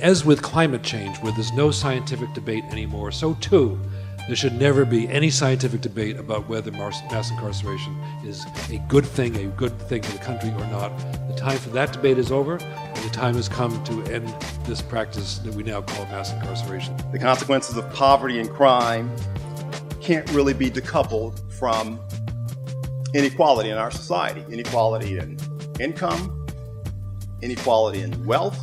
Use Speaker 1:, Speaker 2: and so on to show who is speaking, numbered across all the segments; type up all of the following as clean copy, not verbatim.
Speaker 1: As with climate change, where there's no scientific debate anymore, so too, there should never be any scientific debate about whether mass incarceration is a good thing for the country or not. The time for that debate is over, and the time has come to end this practice that we now call mass incarceration.
Speaker 2: The consequences of poverty and crime can't really be decoupled from inequality in our society. Inequality in income, inequality in wealth,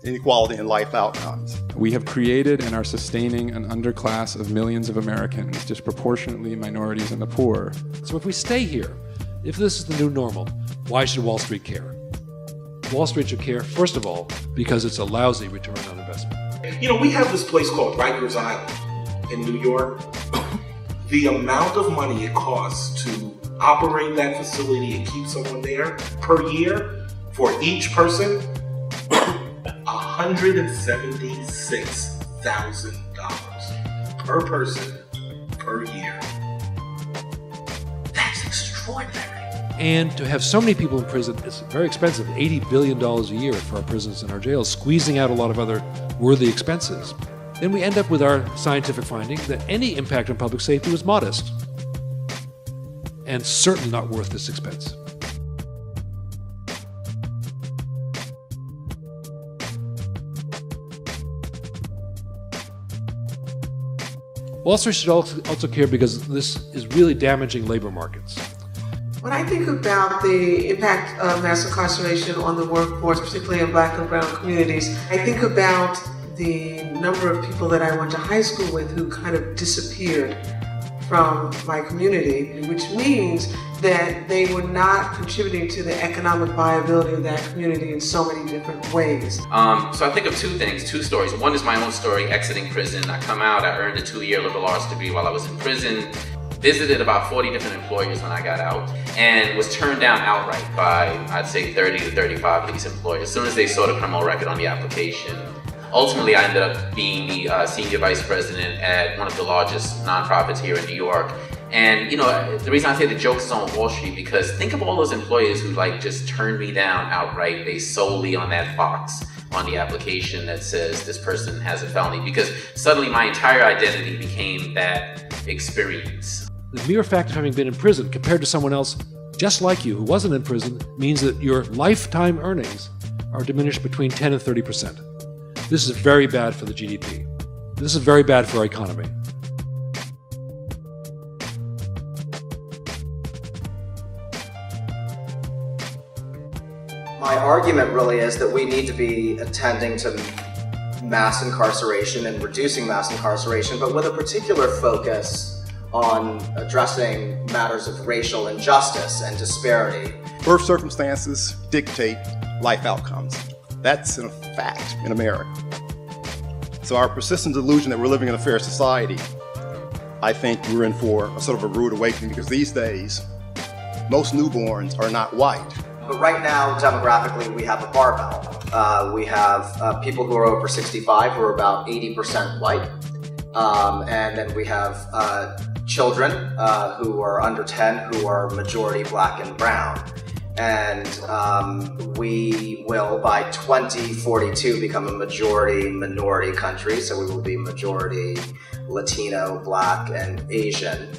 Speaker 2: inequality in life outcomes.
Speaker 3: We have created and are sustaining an underclass of millions of Americans, disproportionately minorities and the poor.
Speaker 1: So if we stay here, if this is the new normal, why should Wall Street care? Wall Street should care, first of all, because it's a lousy return on investment.
Speaker 4: You know, we have this place called Rikers Island in New York. The amount of money it costs to operate that facility and keep someone there per year for each person, $176,000 per person per year. That's extraordinary.
Speaker 1: And to have so many people in prison, it's very expensive, $80 billion a year for our prisons and our jails, squeezing out a lot of other worthy expenses. Then we end up with our scientific finding that any impact on public safety was modest and certainly not worth this expense. Wall Street should also care because this is really damaging labor markets.
Speaker 5: When I think about the impact of mass incarceration on the workforce, particularly in Black and brown communities, I think about the number of people that I went to high school with who kind of disappeared from my community, which means that they were not contributing to the economic viability of that community in so many different ways.
Speaker 6: So I think of two stories. One is my own story, exiting prison. I come out, I earned a 2-year liberal arts degree while I was in prison, visited about 40 different employers when I got out, and was turned down outright by, I'd say, 30 to 35 of these employers as soon as they saw the criminal record on the application. Ultimately, I ended up being the senior vice president at one of the largest nonprofits here in New York. And, you know, the reason I say the joke is on Wall Street, because think of all those employers who just turned me down outright based solely on that box on the application that says this person has a felony, because suddenly my entire identity became that experience.
Speaker 1: The mere fact of having been in prison compared to someone else just like you who wasn't in prison means that your lifetime earnings are diminished between 10 and 30%. This is very bad for the GDP. This is very bad for our economy.
Speaker 7: My argument really is that we need to be attending to mass incarceration and reducing mass incarceration, but with a particular focus on addressing matters of racial injustice and disparity.
Speaker 2: Birth circumstances dictate life outcomes. That's a fact in America. So our persistent delusion that we're living in a fair society, I think we're in for a sort of a rude awakening, because these days, most newborns are not white.
Speaker 7: But right now, demographically, we have a barbell. We have people who are over 65 who are about 80% white. And then we have children who are under 10 who are majority Black and brown. And we will, by 2042, become a majority minority country. So we will be majority Latino, Black, and Asian.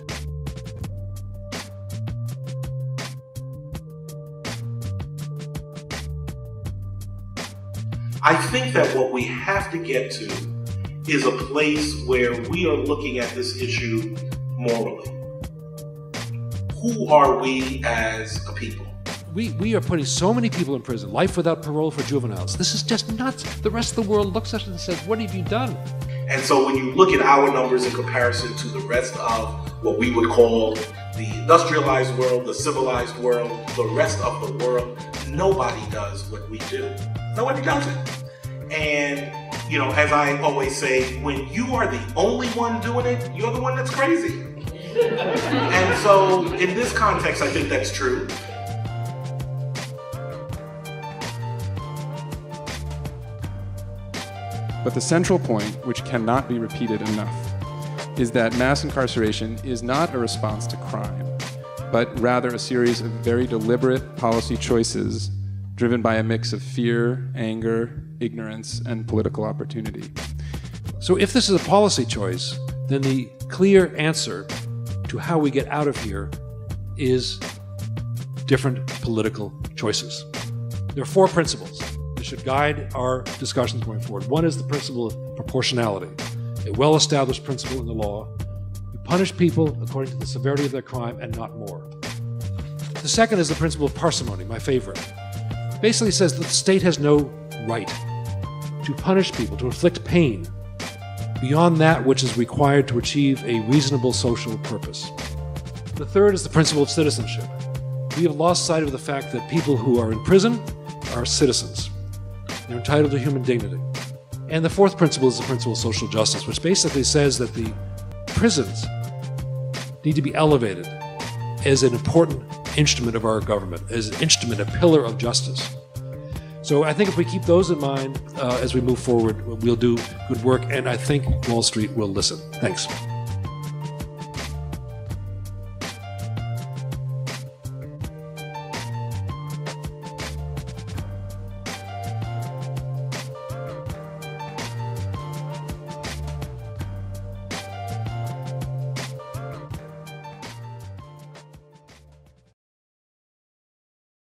Speaker 4: I think that what we have to get to is a place where we are looking at this issue morally. Who are we as a people?
Speaker 1: We are putting so many people in prison, life without parole for juveniles. This is just nuts. The rest of the world looks at us and says, what have you done?
Speaker 4: And so when you look at our numbers in comparison to the rest of what we would call the industrialized world, the civilized world, the rest of the world, nobody does what we do. Nobody does it. And, you know, as I always say, when you are the only one doing it, you're the one that's crazy. And so in this context, I think that's true.
Speaker 3: But the central point, which cannot be repeated enough, is that mass incarceration is not a response to crime, but rather a series of very deliberate policy choices driven by a mix of fear, anger, ignorance and political opportunity.
Speaker 1: So if this is a policy choice, then the clear answer to how we get out of here is different political choices. There are 4 principles that should guide our discussions going forward. One is the principle of proportionality, a well-established principle in the law. You punish people according to the severity of their crime and not more. The second is the principle of parsimony, my favorite. It basically says that the state has no right to punish people, to inflict pain beyond that which is required to achieve a reasonable social purpose. The third is the principle of citizenship. We have lost sight of the fact that people who are in prison are citizens. They're entitled to human dignity. And the fourth principle is the principle of social justice, which basically says that the prisons need to be elevated as an important instrument of our government, as an instrument, a pillar of justice. So I think if we keep those in mind as we move forward, we'll do good work, and I think Wall Street will listen. Thanks.